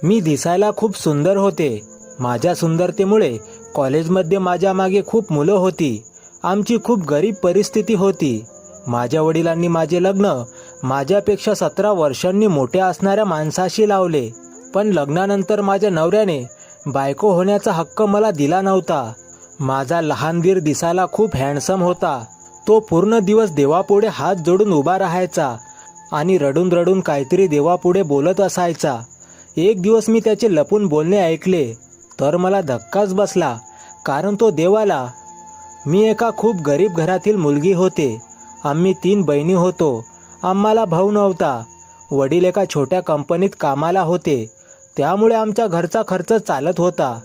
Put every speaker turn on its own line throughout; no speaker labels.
मी दिसायला खूप सुंदर होते। माझ्या सुंदरतेमुळे कॉलेजमध्ये माझ्या मागे खूप मुलं होती। आमची खूप गरीब परिस्थिती होती। माझ्या वडिलांनी माझे लग्न माझ्यापेक्षा 17 वर्षांनी मोठ्या असणाऱ्या माणसाशी लावले। पण लग्नानंतर माझ्या नवऱ्याने बायको होण्याचा हक्क मला दिला नव्हता। माझा लहान दीर दिसायला खूप हँडसम होता। तो पूर्ण दिवस देवापुढे हात जोडून उभा राहायचा आणि रडून रडून काहीतरी देवापुढे बोलत असायचा। एक दिवस मी त्याचे लपून बोलणे ऐकले तर मला धक्काच बसला, कारण तो देवाला। मी एका खूप गरीब घरातील मुलगी होते। आम्ही 3 बहिणी होतो। आम्हाला भाऊ नव्हता। वडील एका छोट्या कंपनीत कामाला होते, त्यामुळे आमच्या घरचा खर्च चालत होता।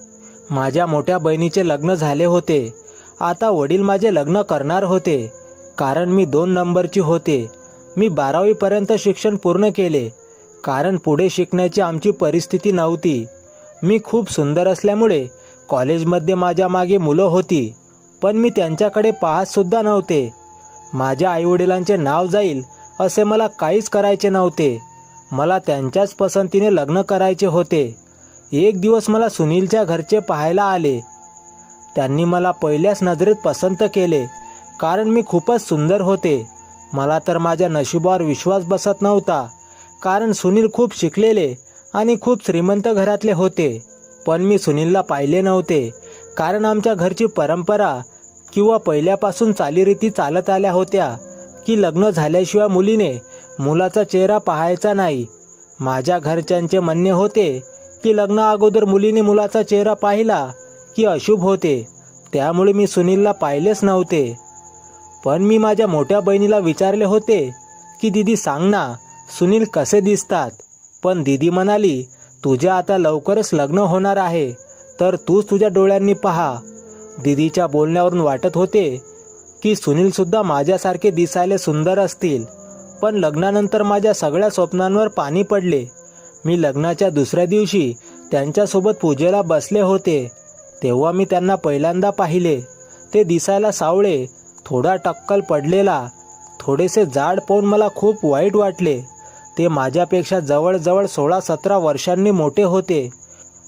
माझ्या मोठ्या बहिणीचे लग्न झाले होते। आता वडील माझे लग्न करणार होते, कारण मी 2 नंबरची होते। मी 12वी पर्यंत शिक्षण पूर्ण केले, कारण पुढे शिकण्याची आमची परिस्थिती नव्हती। मी खूप सुंदर असल्यामुळे कॉलेजमध्ये माझ्या मागे मुलं होती, पण मी त्यांच्याकडे पाहतसुद्धा नव्हते। माझ्या आईवडिलांचे नाव जाईल असे मला काहीच करायचे नव्हते। मला त्यांच्याच पसंतीने लग्न करायचे होते। एक दिवस मला सुनीलच्या घरचे पाहायला आले। त्यांनी मला पहिल्याच नजरेत पसंत केले, कारण मी खूपच सुंदर होते। मला तर माझ्या नशिबावर विश्वास बसत नव्हता, कारण सुनील खूप शिकलेले आणि खूप श्रीमंत घरातले होते। पण मी सुनीलला पाहिले नव्हते, कारण आमच्या घरची परंपरा किंवा पहिल्यापासून चालीरीती चालत आल्या होत्या की लग्न झाल्याशिवाय मुलीने मुलाचा चेहरा पाहायचा नाही। माझ्या घरच्यांचे म्हणणे होते की लग्न अगोदर मुलीने मुलाचा चेहरा पाहिला की अशुभ होते, त्यामुळे मी सुनीलला पाहिलेच नव्हते। पण मी माझ्या मोठ्या बहिणीला विचारले होते की दीदी सांग ना, सुनील कसे दिसतात? पण दीदी म्हणाली, तुझे आता लवकरच लग्न होणार आहे, तर तूच तुझ्या डोळ्यांनी पहा। दीदीच्या बोलण्यावरून वाटत होते की सुनीलसुद्धा माझ्यासारखे दिसायला सुंदर असतील। पण लग्नानंतर माझ्या सगळ्या स्वप्नांवर पाणी पडले। मी लग्नाच्या दुसऱ्या दिवशी त्यांच्यासोबत पूजेला बसले होते, तेव्हा मी त्यांना पहिल्यांदा पाहिले। ते दिसायला सावळे, थोडा टक्कल पडलेला, थोडेसे जाड पाहून मला खूप वाईट वाटले। ते माझ्यापेक्षा जवळजवळ 16-17 वर्षांनी मोठे होते।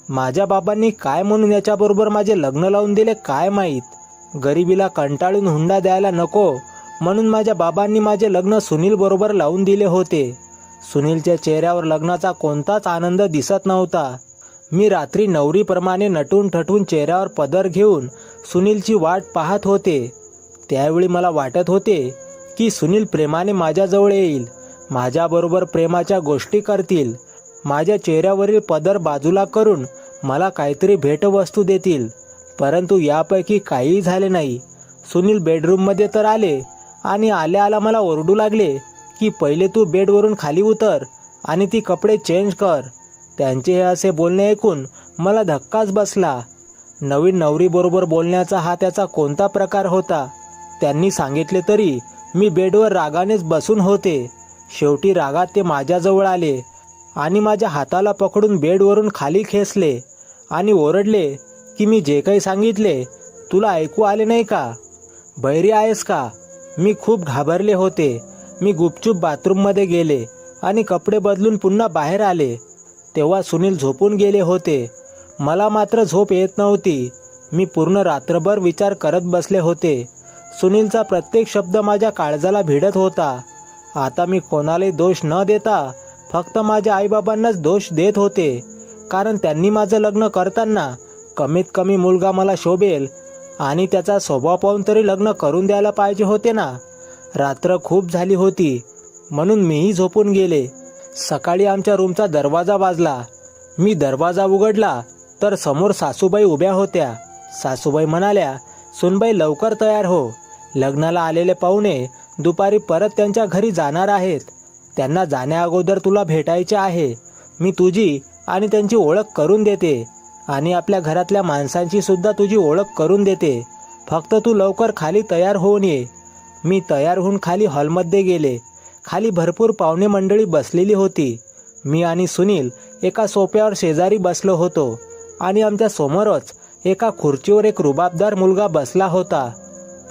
माझ्या बाबांनी काय म्हणून याच्याबरोबर माझे लग्न लावून दिले काय माहीत। गरिबीला कंटाळून हुंडा द्यायला नको म्हणून माझ्या बाबांनी माझे लग्न सुनील बरोबर लावून दिले होते। सुनीलच्या चेहऱ्यावर लग्नाचा कोणताच आनंद दिसत नव्हता। मी रात्री नवरीप्रमाणे नटून ठटून चेहऱ्यावर पदर घेऊन सुनीलची वाट पाहत होते। त्यावेळी मला वाटत होते की सुनील प्रेमाने माझ्याजवळ येईल, माझ्याबरोबर प्रेमाच्या गोष्टी करतील, माझ्या चेहऱ्यावरील पदर बाजूला करून मला काहीतरी भेटवस्तू देतील। परंतु यापैकी काहीही झाले नाही। सुनील बेडरूममध्ये तर आले आणि आल्या मला ओरडू लागले की पहिले तू बेडवरून खाली उतर आणि ती कपडे चेंज कर। त्यांचे हे असे बोलणे ऐकून मला धक्काच बसला। नवीन नवरीबरोबर बोलण्याचा हा त्याचा कोणता प्रकार होता? त्यांनी सांगितले तरी मी बेडवर रागानेच बसून होते। शेवटी रागात ते माझ्याजवळ आले आणि माझ्या हाताला पकडून बेडवरून खाली खेचले आणि ओरडले की मी जे काही सांगितले तुला ऐकू आले नाही का? बहिरी आहेस का? मी खूप घाबरले होते। मी गुपचूप बाथरूममध्ये गेले आणि कपडे बदलून पुन्हा बाहेर आले, तेव्हा सुनील झोपून गेले होते। मला मात्र झोप येत नव्हती। मी पूर्ण रात्रभर विचार करत बसले होते। सुनीलचा प्रत्येक शब्द माझ्या काळजाला भिडत होता। आता मी कोणालाही दोष न देता फक्त माझ्या आईबाबांनाच दोष देत होते, कारण त्यांनी माझं लग्न करताना कमीत कमी मुलगा मला शोभेल आणि त्याचा स्वभाव पाहून तरी लग्न करून द्यायला पाहिजे होते ना। रात्र खूप झाली होती म्हणून मीही झोपून गेले। सकाळी आमच्या रूमचा दरवाजा वाजला। मी दरवाजा उघडला तर समोर सासूबाई उभ्या होत्या। सासूबाई म्हणाल्या, सुनबाई लवकर तयार हो, लग्नाला आलेले पाहुणे दुपारी परत त्यांच्या घरी जाणार आहेत। त्यांना जाण्या अगोदर तुला भेटायचे आहे। मी तुझी आणि त्यांची ओळख करून देते आणि आपल्या घरातल्या माणसांची सुद्धा तुझी ओळख करून देते। फक्त तू लवकर खाली तयार होऊन ये। मी तयार होऊन खाली हॉलमध्ये गेले। खाली भरपूर पाहुणे मंडळी बसलेली होती। मी आणि सुनील एका सोफ्यावर शेजारी बसलो होतो आणि आमच्या समोरच एका खुर्चीवर एक रुबाबदार मुलगा बसला होता।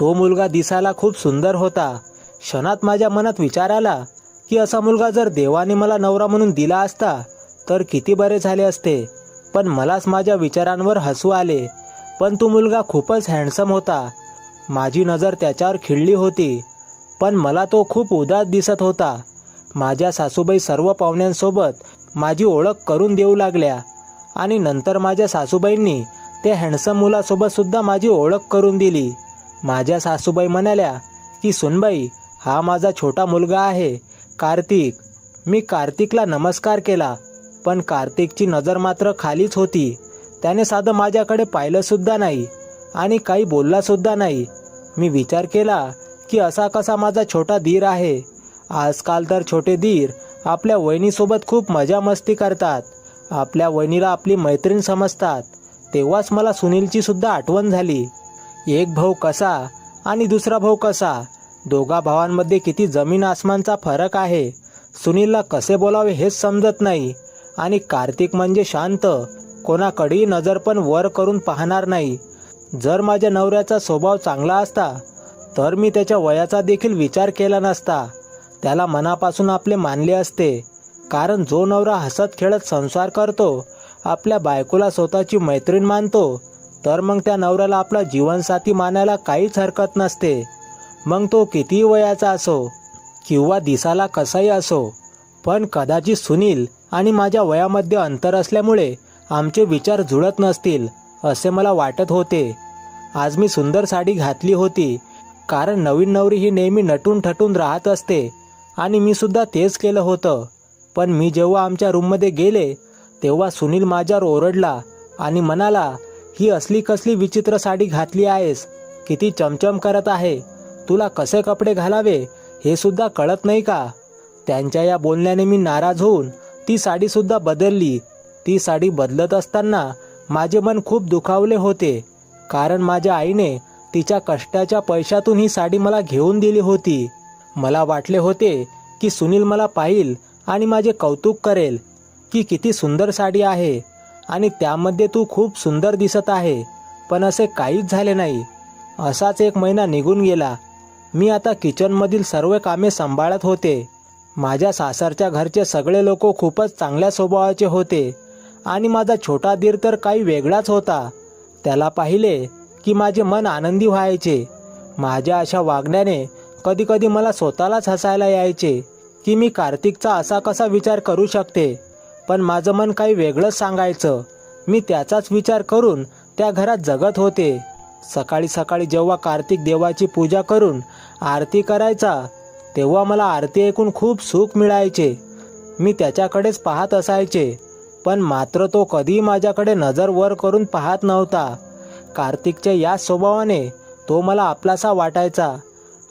तो मुलगा दिसायला खूप सुंदर होता। क्षणात माझ्या मनात विचार आला की असा मुलगा जर देवाने मला नवरा म्हणून दिला असता तर किती बरे झाले असते. पण मलाच माझ्या विचारांवर हसू आले. पण तो मुलगा खूपच हँडसम होता. माझी नजर त्याच्यावर खिळली होती. पण मला तो खूप उदास दिसत होता. माझ्या सासूबाई सर्व पाहुण्यांसोबत माझी ओळख करून देऊ लागल्या आणि नंतर माझ्या सासूबाईंनी त्या हँडसम मुलासोबत सुद्धा माझी ओळख करून दिली. माझ्या सासूबाई म्हणाल्या की सुनबाई, हा माझा छोटा मुलगा आहे कार्तिक. मी कार्तिकला नमस्कार केला, पण कार्तिकची नजर मात्र खालीच होती. त्याने साधं माझ्याकडे पाहिलंसुद्धा नाही आणि काही बोललासुद्धा नाही. मी विचार केला की असा कसा माझा छोटा दीर आहे. आजकाल तर छोटे दीर आपल्या वहिनीसोबत खूप मजा मस्ती करतात. आपल्या वहिनीला आपली मैत्रीण समजतात. तेव्हाच मला सुनीलची सुद्धा आठवण झाली. एक भाऊ कसा आणि दुसरा भाऊ कसा, दोघा भावांमध्ये किती जमीन आसमानचा फरक आहे. सुनीलला कसे बोलावे हेच समजत नाही. आणि कार्तिक म्हणजे शांत, कोणाकडेही नजर पण वर करून पाहणार नाही. जर माझ्या नवऱ्याचा स्वभाव चांगला असता तर मी त्याच्या वयाचा देखील विचार केला नसता. त्याला मनापासून आपले मानले असते. कारण जो नवरा हसत खेळत संसार करतो, आपल्या बायकोला स्वतःची मैत्रीण मानतो, तर मग त्या नवऱ्याला आपला जीवनसाथी मानायला काहीच हरकत नसते. मग तो कितीही वयाचा असो किंवा दिसाला कसाही असो. पण कदाचित सुनील आणि माझ्या वयामध्ये अंतर असल्यामुळे आमचे विचार जुळत नसतील असे मला वाटत होते. आज मी सुंदर साडी घातली होती, कारण नवीन नवरी ही नेहमी नटून थटून राहत असते आणि मी सुद्धा तेच केलं होतं. पण मी जेव्हा आमच्या रूममध्ये गेले तेव्हा सुनील माझ्यावर ओरडला आणि म्हणाला, ही असली कसली विचित्र साडी घातली आहेस, किती चमचम करत आहे, तुला कसे कपडे घालावे हे सुद्धा कळत नाही का. त्यांच्या या बोलण्याने मी नाराज होऊन ती साडीसुद्धा बदलली. ती साडी बदलत असताना माझे मन खूप दुखावले होते, कारण माझ्या आईने तिच्या कष्टाच्या पैशातून ही साडी मला घेऊन दिली होती. मला वाटले होते की सुनील मला पाहिल आणि माझे कौतुक करेल की किती सुंदर साडी आहे आणि त्यामध्ये तू खूप सुंदर दिसत आहे. पण असे काहीच झाले नाही. असाच एक महिना निघून गेला. मी आता किचनमधील सर्व कामे सांभाळत होते. माझ्या सासरच्या घरचे सगळे लोक खूपच चांगल्या स्वभावाचे होते आणि माझा छोटा दीर तर काही वेगळाच होता. त्याला पाहिले की माझे मन आनंदी व्हायचे. माझ्या अशा वागण्याने कधीकधी मला स्वतःलाच हसायला यायचे की मी कार्तिकचा असा कसा विचार करू शकते. पण माझं मन काही वेगळंच सांगायचं. मी त्याचाच विचार करून त्या घरात जगत होते. सकाळी सकाळी जेव्हा कार्तिक देवाची पूजा करून आरती करायचा तेव्हा मला आरती ऐकून खूप सुख मिळायचे. मी त्याच्याकडेच पाहत असायचे, पण मात्र तो कधीही माझ्याकडे नजर वर करून पाहत नव्हता. कार्तिकच्या या स्वभावाने तो मला आपलासा वाटायचा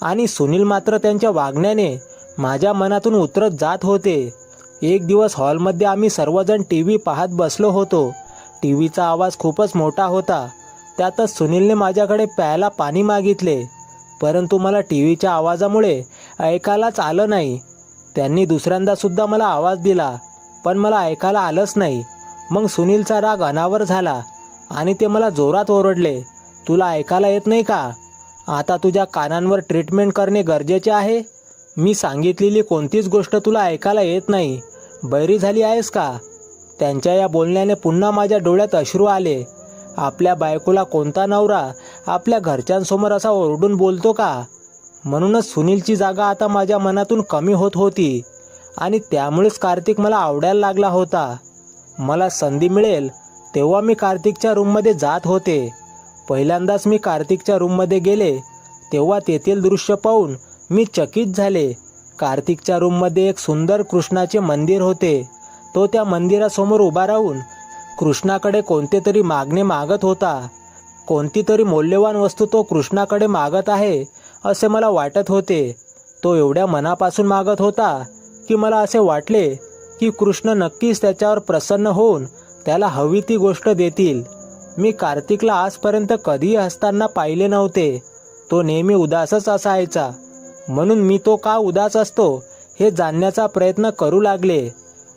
आणि सुनील मात्र त्यांच्या वागण्याने माझ्या मनातून उतरत जात होते. एक दिवस हॉलमध्ये आम्ही सर्वजण TV पाहत बसलो होतो. टीव्हीचा आवाज खूपच मोठा होता. त्यातच सुनीलने माझ्याकडे प्यायला पाणी मागितले, परंतु मला टीव्हीच्या आवाजामुळे ऐकायलाच आलं नाही. त्यांनी दुसऱ्यांदा सुद्धा मला आवाज दिला, पण मला ऐकायला आलंच नाही. मग सुनीलचा राग अनावर झाला आणि ते मला जोरात ओरडले, तुला ऐकायला येत नाही का? आता तुझ्या कानांवर ट्रीटमेंट करणे गरजेचे आहे. मी सांगितलेली कोणतीच गोष्ट तुला ऐकायला येत नाही. बैरी झाली आहेस का? त्यांच्या या बोलण्याने पुन्हा माझ्या डोळ्यात अश्रू आले. आपल्या बायकोला कोणता नवरा आपल्या घरच्यांसमोर असा ओरडून बोलतो का? म्हणूनच सुनीलची जागा आता माझ्या मनातून कमी होत होती आणि त्यामुळेच कार्तिक मला आवडायला लागला होता. मला संधी मिळेल तेव्हा मी कार्तिकच्या रूममध्ये जात होते. पहिल्यांदाच मी कार्तिकच्या रूममध्ये गेले तेव्हा तेथील दृश्य पाहून मी चकित झाले. कार्तिकच्या रूममध्ये एक सुंदर कृष्णाचे मंदिर होते. तो त्या मंदिरासमोर उभा राहून कृष्णाकडे कोणते तरी मागणे मागत होता. कोणती तरी मौल्यवान वस्तू तो कृष्णाकडे मागत आहे असे मला वाटत होते. तो एवढ्या मनापासून मागत होता की मला असे वाटले की कृष्ण नक्कीच त्याच्यावर प्रसन्न होऊन त्याला हवी ती गोष्ट देतील. मी कार्तिकला आजपर्यंत कधीही हसताना पाहिले नव्हते. तो नेहमी उदासच असायचा. म्हणून मी तो का उदास असतो हे जाणण्याचा प्रयत्न करू लागले.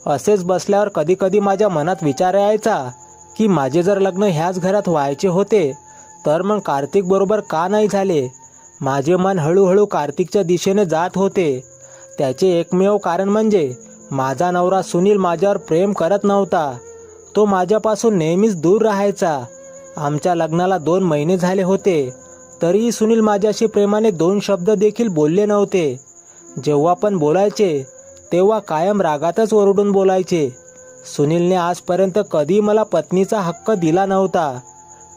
असेच बसल्यावर कधीकधी माझ्या मनात विचार यायचा की माझे जर लग्न ह्याच घरात व्हायचे होते तर मग कार्तिक बरोबर का नाही झाले. माझे मन हळूहळू कार्तिकच्या दिशेने जात होते. त्याचे एकमेव कारण म्हणजे माझा नवरा सुनील माझ्यावर प्रेम करत नव्हता. तो माझ्यापासून नेहमीच दूर राहायचा. आमच्या लग्नाला 2 महिने झाले होते, तरीही सुनील माझ्याशी प्रेमाने 2 शब्द देखील बोलले नव्हते. जेव्हा पण बोलायचे तेव्हा कायम रागातच ओरडून बोलायचे. सुनीलने आजपर्यंत कधी मला पत्नीचा हक्क दिला नव्हता,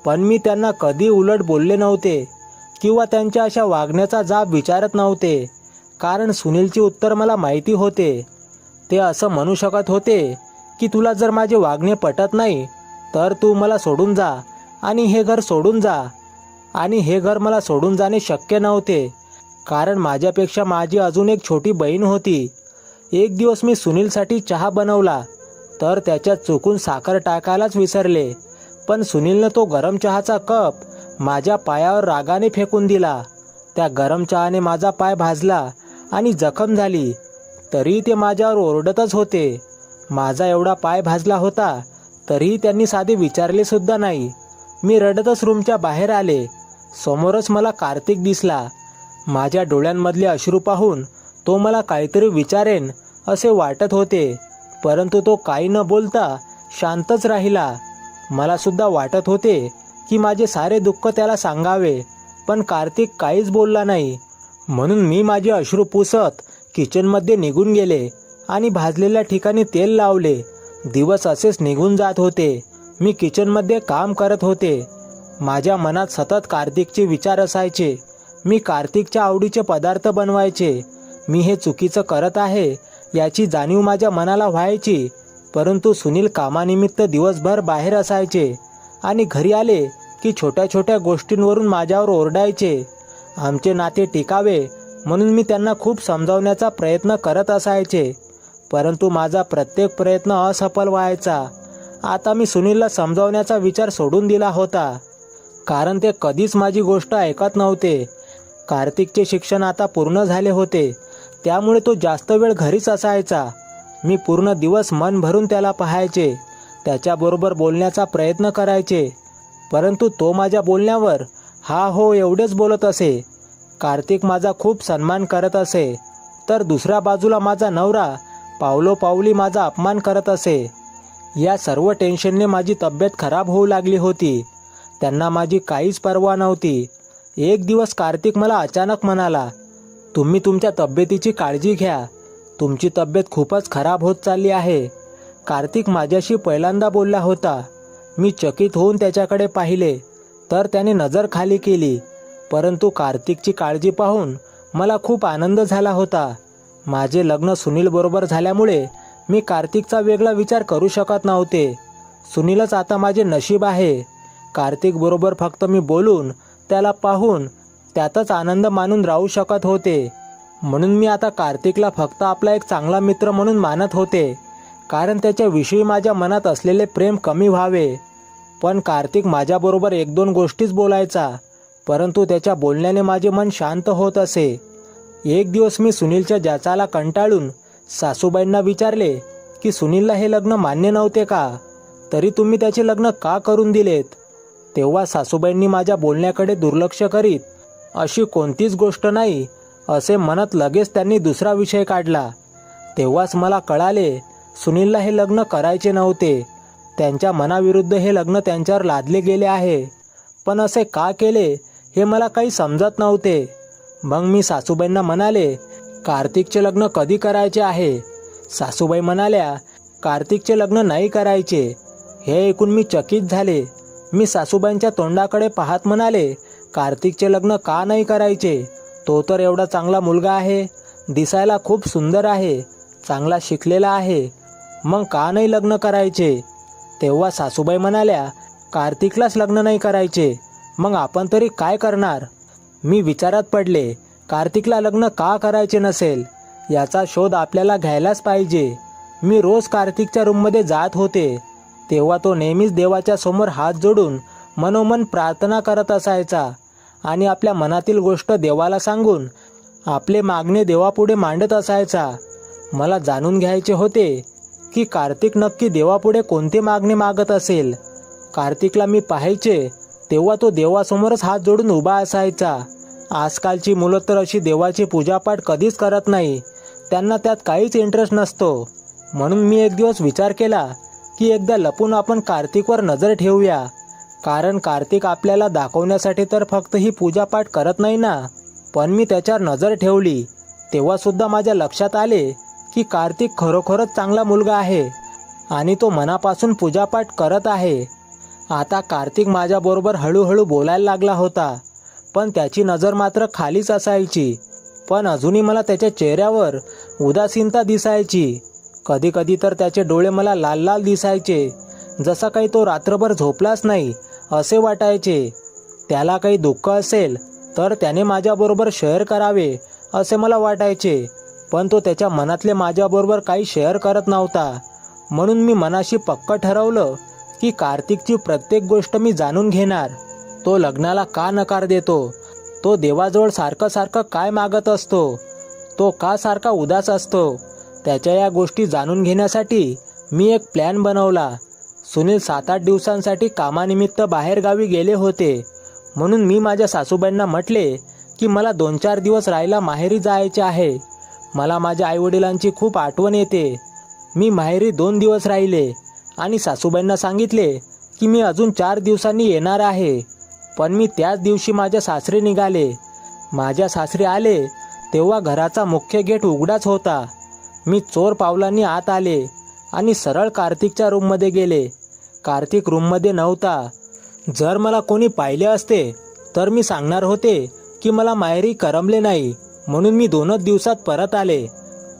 पण मी त्यांना कधी उलट बोलले नव्हते किंवा त्यांच्या अशा वागण्याचा जाब विचारत नव्हते, कारण सुनीलची उत्तर मला माहिती होते. ते असं म्हणू शकत होते की तुला जर माझे वागणे पटत नाही तर तू मला सोडून जा आणि हे घर सोडून जा. आणि हे घर मला सोडून जाणे शक्य नव्हते, कारण माझ्यापेक्षा माझी अजून एक छोटी बहीण होती. एक दिवस मी सुनीलसाठी चहा बनवला तर त्याच्यात चुकून साखर टाकायलाच विसरले, पण सुनीलनं तो गरम चहाचा कप माझ्या पायावर रागाने फेकून दिला. त्या गरम चहाने माझा पाय भाजला आणि जखम झाली, तरी ते माझ्यावर ओरडतच होते. माझा एवढा पाय भाजला होता तरीही त्यांनी साधे विचारले सुद्धा नाही. मी रडतच रूमच्या बाहेर आले. समोरच मला कार्तिक दिसला. माझ्या डोळ्यांमधले अश्रू पाहून तो मला काहीतरी विचारेन असे वाटत होते, परंतु तो काही न बोलता शांतच राहिला. मला सुद्धा वाटत होते की माझे सारे दुःख त्याला सांगावे, पण कार्तिक काहीच बोलला नाही. म्हणून मी माझे अश्रू पुसत किचनमध्ये निघून गेले आणि भाजलेल्या ठिकाणी तेल लावले. दिवस असेच निघून जात होते. मी किचनमध्ये काम करत होते. माझ्या मनात सतत कार्तिकचे विचार असायचे. मी कार्तिकच्या आवडीचे पदार्थ बनवायचे. मी हे चुकीचं करत आहे याची जाणीव माझ्या मनाला व्हायची, परंतु सुनील कामानिमित्त दिवसभर बाहेर असायचे आणि घरी आले की छोट्या छोट्या गोष्टींवरून माझ्यावर ओरडायचे. आमचे नाते टिकावे म्हणून मी त्यांना खूप समजावण्याचा प्रयत्न करत असायचे, परंतु माझा प्रत्येक प्रयत्न असफल व्हायचा. आता मी सुनीलला समजावण्याचा विचार सोडून दिला होता, कारण ते कधीच माझी गोष्ट ऐकत नव्हते. कार्तिकचे शिक्षण आता पूर्ण झाले होते, त्यामुळे तो जास्त वेळ घरीच असायचा. मी पूर्ण दिवस मन भरून त्याला पाहायचे, त्याच्याबरोबर बोलण्याचा प्रयत्न करायचे, परंतु तो माझ्या बोलण्यावर हा हो एवढेच बोलत असे. कार्तिक माझा खूप सन्मान करत असे, तर दुसऱ्या बाजूला माझा नवरा पावलोपावली माझा अपमान करत असे. या सर्व टेन्शनने माझी तब्येत खराब होऊ लागली होती. त्यांना माझी काहीच पर्वा नव्हती. एक दिवस कार्तिक मला अचानक म्हणाला, तुम्ही तुमच्या तब्येतीची काळजी घ्या, तुमची तब्येत खूपच खराब होत चालली आहे. कार्तिक माझ्याशी पहिल्यांदा बोलला होता. मी चकित होऊन त्याच्याकडे पाहिले तर त्याने नजर खाली केली, परंतु कार्तिकची काळजी पाहून मला खूप आनंद झाला होता. माझे लग्न सुनीलबरोबर झाल्यामुळे मी कार्तिकचा वेगळा विचार करू शकत नव्हते. सुनीलच आता माझे नशीब आहे. कार्तिकबरोबर फक्त मी बोलून, त्याला पाहून, त्यातच आनंद मानून राहू शकत होते. म्हणून मी आता कार्तिकला फक्त आपला एक चांगला मित्र म्हणून मानत होते, कारण त्याच्याविषयी माझ्या मनात असलेले प्रेम कमी व्हावे. पण कार्तिक माझ्याबरोबर 1-2 गोष्टीच बोलायचा, परंतु त्याच्या बोलण्याने माझे मन शांत होत असे. एक दिवस मी सुनीलच्या जाचाला कंटाळून सासूबाईंना विचारले की सुनीलला हे लग्न मान्य नव्हते का, तरी तुम्ही त्याचे लग्न का करून दिलेत. तेव्हा सासूबाईंनी माझ्या बोलण्याकडे दुर्लक्ष करीत, अशी कोणतीच गोष्ट नाही असे म्हणत लगेच त्यांनी दुसरा विषय काढला. तेव्हाच मला कळाले सुनीलला हे लग्न करायचे नव्हते. त्यांच्या मनाविरुद्ध हे लग्न त्यांच्यावर लादले गेले आहे, पण असे का केले हे मला काही समजत नव्हते. मग मी सासूबाईंना म्हणाले, कार्तिकचे लग्न कधी करायचे आहे. सासूबाई म्हणाल्या, कार्तिकचे लग्न नाही करायचे. हे ऐकून मी चकित झाले. मी सासूबाईंच्या तोंडाकडे पाहत म्हणाले, कार्तिकचे लग्न का नाही करायचे. तो तर एवढा चांगला मुलगा आहे, दिसायला खूप सुंदर आहे, चांगला शिकलेला आहे, मग का नाही लग्न करायचे. तेव्हा सासूबाई म्हणाल्या, कार्तिकलाच लग्न नाही करायचे, मग आपण तरी काय करणार. मी विचारात पडले, कार्तिकला लग्न का करायचे नसेल याचा शोध आपल्याला घ्यायलाच पाहिजे. मी रोज कार्तिकच्या रूममध्ये जात होते, तेव्हा तो नेहमीच देवाच्या समोर हात जोडून मनोमन प्रार्थना करत असायचा आणि आपल्या मनातील गोष्ट देवाला सांगून आपले मागणे देवापुढे मांडत असायचा. मला जाणून घ्यायचे होते की कार्तिक नक्की देवापुढे कोणते मागणे मागत असेल. कार्तिकला मी पाहायचे तेव्हा तो देवासमोरच हात जोडून उभा असायचा. आजकालची मुलं तर अशी देवाची पूजापाठ कधीच करत नाही, त्यांना त्यात काहीच इंटरेस्ट नसतो. म्हणून मी एक दिवस विचार केला की एकदा लपून आपण कार्तिकवर नजर ठेवूया, कारण कार्तिक आपल्याला दाखवण्यासाठी तर फक्त ही पूजापाठ करत नाही ना. पण मी त्याच्यावर नजर ठेवली तेव्हा सुद्धा माझ्या लक्षात आले की कार्तिक खरोखरच चांगला मुलगा आहे आणि तो मनापासून पूजापाठ करत आहे. आता कार्तिक माझ्याबरोबर हळूहळू बोलायला लागला होता, पण त्याची नजर मात्र खालीच असायची. पण अजूनही मला त्याच्या चेहऱ्यावर उदासीनता दिसायची. कधी कधी तर त्याचे डोळे मला लाल लाल दिसायचे, जसा काही तो रात्रभर झोपलाच नाही असे वाटायचे. त्याला काही दुःख असेल तर त्याने माझ्याबरोबर शेअर करावे असे मला वाटायचे, पण तो त्याच्या मनातले माझ्याबरोबर काही शेअर करत नव्हता. म्हणून मी मनाशी पक्क ठरवलं की कार्तिकची प्रत्येक गोष्ट मी जाणून घेणार. तो लग्नाला का नकार देतो, तो देवाजवळ सारखं सारखं काय मागत असतो, तो का सारखा उदास असतो, त्याच्या या गोष्टी जाणून घेण्यासाठी मी एक प्लॅन बनवला. सुनील 7-8 दिवसांसाठी कामानिमित्त बाहेरगावी गेले होते, म्हणून मी माझ्या सासूबाईंना म्हटले की मला 2-4 दिवस राहायला माहेरी जायचे आहे. मला माझ्या आईवडिलांची खूप आठवण येते. मी माहेरी 2 दिवस राहिले आणि सासूबाईंना सांगितले की मी अजून 4 दिवसांनी येणार आहे. पण मी त्याच दिवशी माझ्या सासरी निघाले. माझ्या सासरी आले तेव्हा घराचा मुख्य गेट उघडाच होता. मी चोर पावलांनी आत आले आणि सरळ कार्तिकच्या रूममध्ये गेले. कार्तिक रूममध्ये नव्हता. जर मला कोणी पाहिले असते तर मी सांगणार होते की मला माहेरी करमले नाही, म्हणून मी 2च दिवसात परत आले.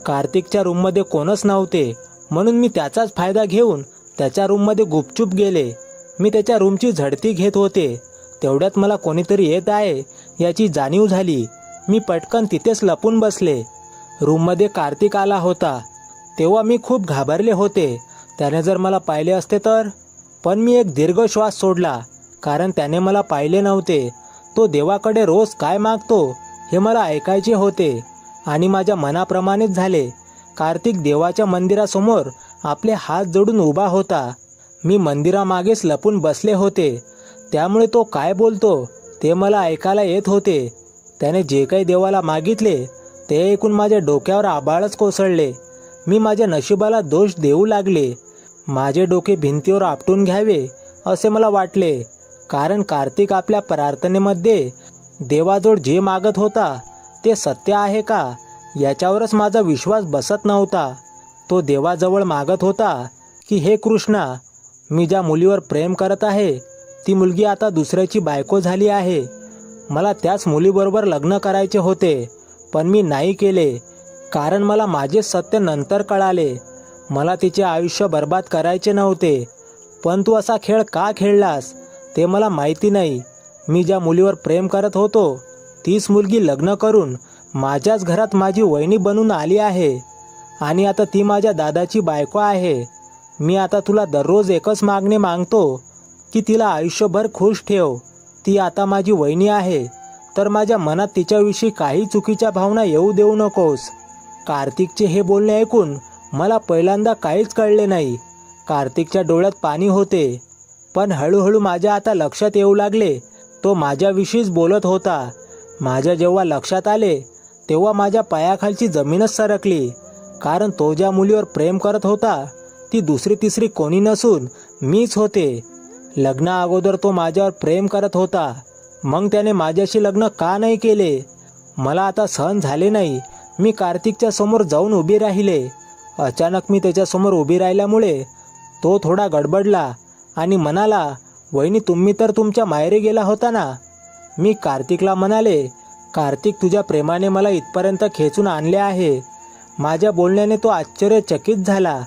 कार्तिकच्या रूममध्ये कोणच नव्हते, म्हणून मी त्याचाच फायदा घेऊन त्याच्या रूममध्ये गुपचूप गेले. मी त्याच्या रूमची झडती घेत होते. तेवढ्यात मला कोणीतरी येत आहे याची जाणीव झाली. मी पटकन तिथेच लपून बसले. रूममध्ये कार्तिक आला होता तेव्हा मी खूप घाबरले होते. त्याने जर मला पाहिले असते तर. पण मी एक दीर्घ श्वास सोडला, कारण त्याने मला पाहिले नव्हते. तो देवाकडे रोज काय मागतो हे मला ऐकायचे होते आणि माझ्या मनाप्रमाणेच झाले. कार्तिक देवाच्या मंदिरासमोर आपले हात जोडून उभा होता. मी मंदिरामागेच लपून बसले होते, त्यामुळे तो काय बोलतो ते मला ऐकायला येत होते. त्याने जे काही देवाला मागितले ते ऐकून माझ्या डोक्यावर आभाळच कोसळले. मी माझ्या नशिबाला दोष देऊ लागले. माझे डोके भिंतीवर आपटून घ्यावे असे मला वाटले, कारण कार्तिक आपल्या प्रार्थनेमध्ये देवाजवळ जे मागत होता ते सत्य आहे का याच्यावरच माझा विश्वास बसत नव्हता. तो देवाजवळ मागत होता की हे कृष्णा, मी ज्या मुलीवर प्रेम करत आहे ती मुलगी आता दुसऱ्याची बायको झाली आहे. मला त्याच मुलीबरोबर लग्न करायचे होते, पण मी नाही केले, कारण मला माझे सत्य नंतर कळाले. मला तिचे आयुष्य बर्बाद करायचे नव्हते, पण तू असा खेळ का खेळलास ते मला माहिती नाही. मी ज्या मुलीवर प्रेम करत होतो तीच मुलगी लग्न करून माझ्याच घरात माझी वहिनी बनून आली आहे आणि आता ती माझ्या दादाची बायको आहे. मी आता तुला दररोज एकच मागणे मागतो की तिला आयुष्यभर खुश ठेव. ती आता माझी वहिनी आहे, तर माझ्या मनात तिच्याविषयी काही चुकीच्या भावना येऊ देऊ नकोस. कार्तिकचे हे बोलणे ऐकून मला पहिल्यांदा काहीच कळले नाही. कार्तिकच्या डोळ्यात पाणी होते, पण हळूहळू माझ्या आता लक्षात येऊ लागले तो माझ्याविषयीच बोलत होता. माझ्या जेव्हा लक्षात आले तेव्हा माझ्या पायाखालची जमीनच सरकली, कारण तो ज्या मुलीवर प्रेम करत होता ती दुसरी तिसरी कोणी नसून मीच होते. लग्ना अगोदर तो माझ्यावर प्रेम करत होता, मग त्याने माझ्याशी लग्न का नाही केले? मला आता सहन झाले नाही. मी कार्तिकच्या समोर जाऊन उभी राहिले. अचानक मी त्याच्यासमोर उभी राहिल्यामुळे तो थोडा गडबडला आणि म्हणाला, वहिनी तुम्ही तर तुमच्या माहेरी गेला होता ना? मी कार्तिकला म्हणाले, कार्तिक तुझ्या प्रेमाने मला इथपर्यंत खेचून आणले आहे. माझ्या बोलण्याने तो आश्चर्यचकित झाला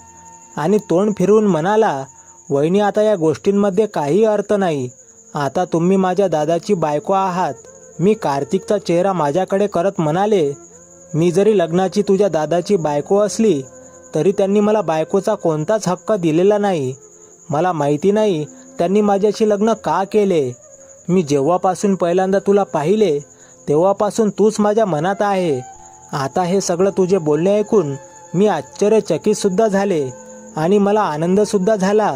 आणि तोंड फिरवून म्हणाला, वहिनी आता या गोष्टींमध्ये काही अर्थ नाही. आता तुम्ही माझ्या दादाची बायको आहात. मी कार्तिकचा चेहरा माझ्याकडे करत म्हणाले, मी जरी लग्नाची तुझ्या दादाची बायको असली तरी त्यांनी मला बायकोचा कोणताच हक्क दिलेला नाही. मला माहिती नाही त्यांनी माझ्याशी लग्न का केले. मी जेव्हापासून पहिल्यांदा तुला पाहिले तेव्हापासून तूच माझ्या मनात आहे. आता हे सगळं तुझे बोलणे ऐकून मी आश्चर्यचकितसुद्धा झाले आणि मला आनंदसुद्धा झाला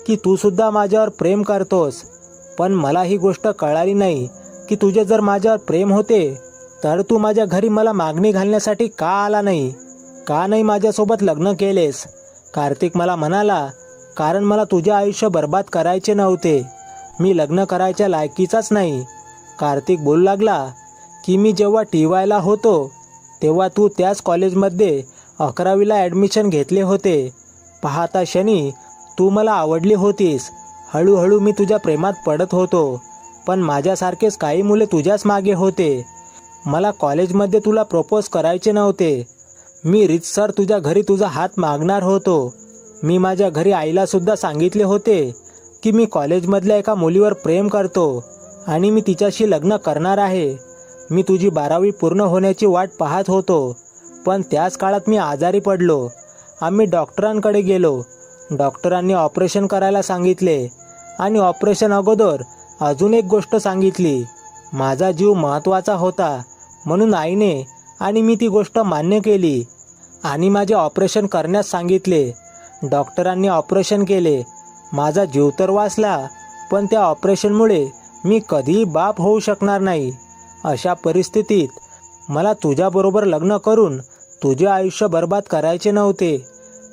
की तूसुद्धा माझ्यावर प्रेम करतोस. पण मला ही गोष्ट कळाली नाही की तुझे जर माझ्यावर प्रेम होते तर तू माझ्या घरी मला मागणी घालण्यासाठी का आला नाही? का नाही माझ्यासोबत लग्न केलेस? कार्तिक मला म्हणाला, कारण मला तुझे आयुष्य बर्बाद करायचे नव्हते. मी लग्न करायच्या लायकीचाच नाही. कार्तिक बोलू लागला की मी जेव्हा TYला होतो तेव्हा तू त्याच कॉलेजमध्ये 11वीला ॲडमिशन घेतले होते. पाहता क्षणी तू मला आवडली होतीस. हळूहळू मी तुझ्या प्रेमात पडत होतो. पण माझ्यासारखेच काही मुले तुझ्याच मागे होते. मला कॉलेजमध्ये तुला प्रपोज करायचे नव्हते. मी रीतसर तुझ्या घरी तुझा हात मागणार होतो. मी माझ्या घरी आईलासुद्धा सांगितले होते की मी कॉलेजमधल्या एका मुलीवर प्रेम करतो आणि मी तिच्याशी लग्न करणार आहे. मी तुझी 12वी पूर्ण होण्याची वाट पाहत होतो. पण त्याच काळात मी आजारी पडलो. आम्ही डॉक्टरांकडे गेलो. डॉक्टरांनी ऑपरेशन करायला सांगितले आणि ऑपरेशन अगोदर अजून एक गोष्ट सांगितली. माझा जीव महत्त्वाचा होता म्हणून आईने आणि मी ती गोष्ट मान्य केली आणि माझे ऑपरेशन करण्यास सांगितले. डॉक्टरांनी ऑपरेशन केले. माझा जीव तर वाचला, पण त्या ऑपरेशनमुळे मी कधीही बाप होऊ शकणार नाही. अशा परिस्थितीत मला तुझ्याबरोबर लग्न करून तुझे आयुष्य बर्बाद करायचे नव्हते.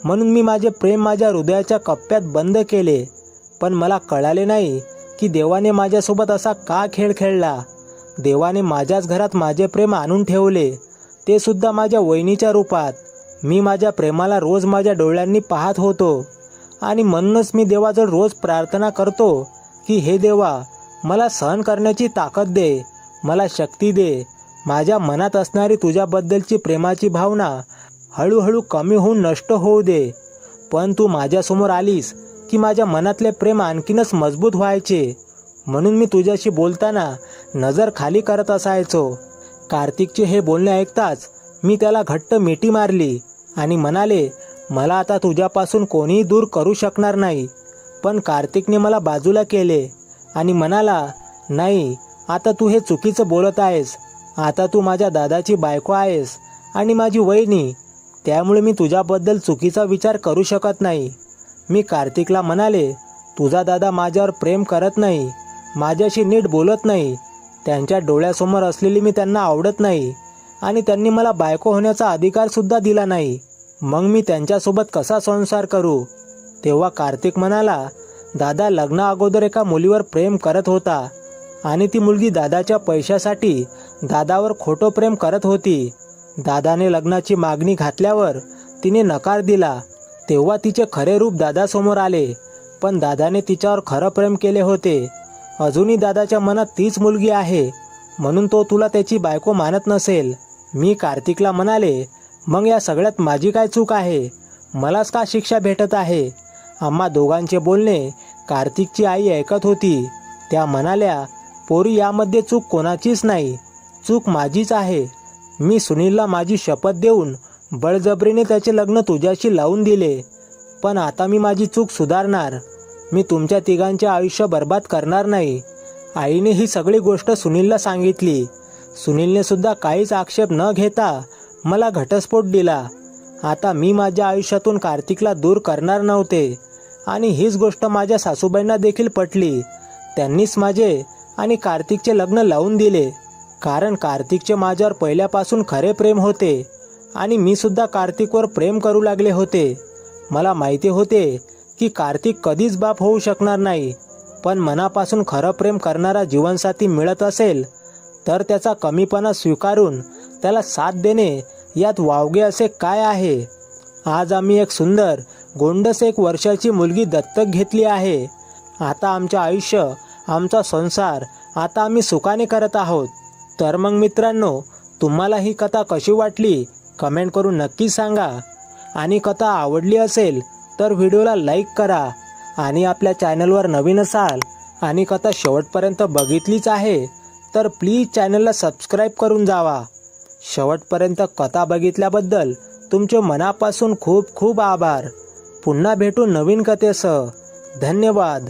म्हणून मी माझे प्रेम माझ्या हृदयाच्या कप्प्यात बंद केले. पण मला कळाले नाही की देवाने माझ्यासोबत असा का खेळ खेळला. देवाने माझ्याच घरात माझे प्रेम आणून ठेवले, ते सुद्धा माझ्या वहिनीच्या रूपात. मी माझ्या प्रेमाला रोज माझ्या डोळ्यांनी पाहत होतो आणि म्हणूनच मी देवाजवळ रोज प्रार्थना करतो की हे देवा, मला सहन करण्याची ताकद दे, मला शक्ती दे. माझ्या मनात असणारी तुझ्याबद्दलची प्रेमाची भावना हळूहळू कमी होऊन नष्ट होऊ दे. पण तू माझ्यासमोर आलीस की माझ्या मनातले प्रेम आणखीनच मजबूत व्हायचे. म्हणून मी तुझ्याशी बोलताना नजर खाली करत असायचो. कार्तिकचे हे बोलणे ऐकताच मी त्याला घट्ट मिठी मारली आणि म्हणाले, मला आता तुझ्यापासून कोणीही दूर करू शकणार नाही. पण कार्तिकने मला बाजूला केले आणि म्हणाला, नाही, आता तू हे चुकीचं बोलत आहेस. आता तू माझ्या दादाची बायको आहेस आणि माझी वहिनी, त्यामुळे मी तुझ्याबद्दल चुकीचा विचार करू शकत नाही. मी कार्तिकला म्हणाले, तुझा दादा माझ्यावर प्रेम करत नाही, माझ्याशी नीट बोलत नाही, त्यांच्या डोळ्यासमोर असलेली मी त्यांना आवडत नाही आणि त्यांनी मला बायको होण्याचा अधिकारसुद्धा दिला नाही. मग मी त्यांच्यासोबत कसा संसार करू? तेव्हा कार्तिक म्हणाला, दादा लग्ना अगोदर एका मुलीवर प्रेम करत होता आणि ती मुलगी दादाच्या पैशासाठी दादावर खोटं प्रेम करत होती. दादाने लग्नाची मागणी घातल्यावर तिने नकार दिला. तेव्हा तिचे खरे रूप दादासमोर आले. पण दादाने तिच्यावर खरं प्रेम केले होते. अजूनही दादाच्या मनात तीच मुलगी आहे, म्हणून तो तुला त्याची बायको मानत नसेल. मी कार्तिकला म्हणाले, मग या सगळ्यात माझी काय चूक आहे? मलाच का शिक्षा भेटत आहे? आम्हा दोघांचे बोलणे कार्तिकची आई ऐकत होती. त्या म्हणाल्या, पोरी, यामध्ये चूक कोणाचीच नाही, चूक माझीच आहे. मी सुनीलला माझी शपथ देऊन बळजबरीने त्याचे लग्न तुझ्याशी लावून दिले. पण आता मी माझी चूक सुधारणार. मी तुमच्या तिघांचे आयुष्य बर्बाद करणार नाही. आईने ही सगळी गोष्ट सुनीलला सांगितली. सुनीलने सुद्धा काहीच आक्षेप न घेता मला घटस्फोट दिला. आता मी माझ्या आयुष्यातून कार्तिकला दूर करणार नव्हते आणि हीच गोष्ट माझ्या सासूबाईंना देखील पटली. त्यांनीच माझे आणि कार्तिकचे लग्न लावून दिले. कारण कार्तिकचे माझ्यावर पहिल्यापासून खरे प्रेम होते आणि मी सुद्धा कार्तिकवर प्रेम करू लागले होते. मला माहिती होते की कार्तिक कधीच बाप होऊ शकणार नाही. पण मनापासून खरं प्रेम करणारा जीवनसाथी मिळत असेल तर त्याचा कमीपणा स्वीकारून त्याला साथ देणे यात वावगे असे काय आहे? आज आम्ही एक सुंदर गोंडस 1 वर्षाची मुलगी दत्तक घेतली आहे. आता आमचे आयुष्य, आमचा संसार आता आम्ही सुखाने करत आहोत. तर मग मित्रांनो, तुम्हाला ही कथा कशी वाटली कमेंट करून नक्की सांगा. आणि कथा आवडली असेल तर व्हिडिओला लाईक करा. आणि आपल्या चॅनलवर नवीन असाल आणि कथा शेवटपर्यंत बघितलीच आहे तर प्लीज चॅनलला सबस्क्राईब करून जावा. शेवटपर्यंत कथा बघितल्याबद्दल तुमचे मनापासून खूप खूप आभार. पुन्हा भेटू नवीन कथेसह. धन्यवाद.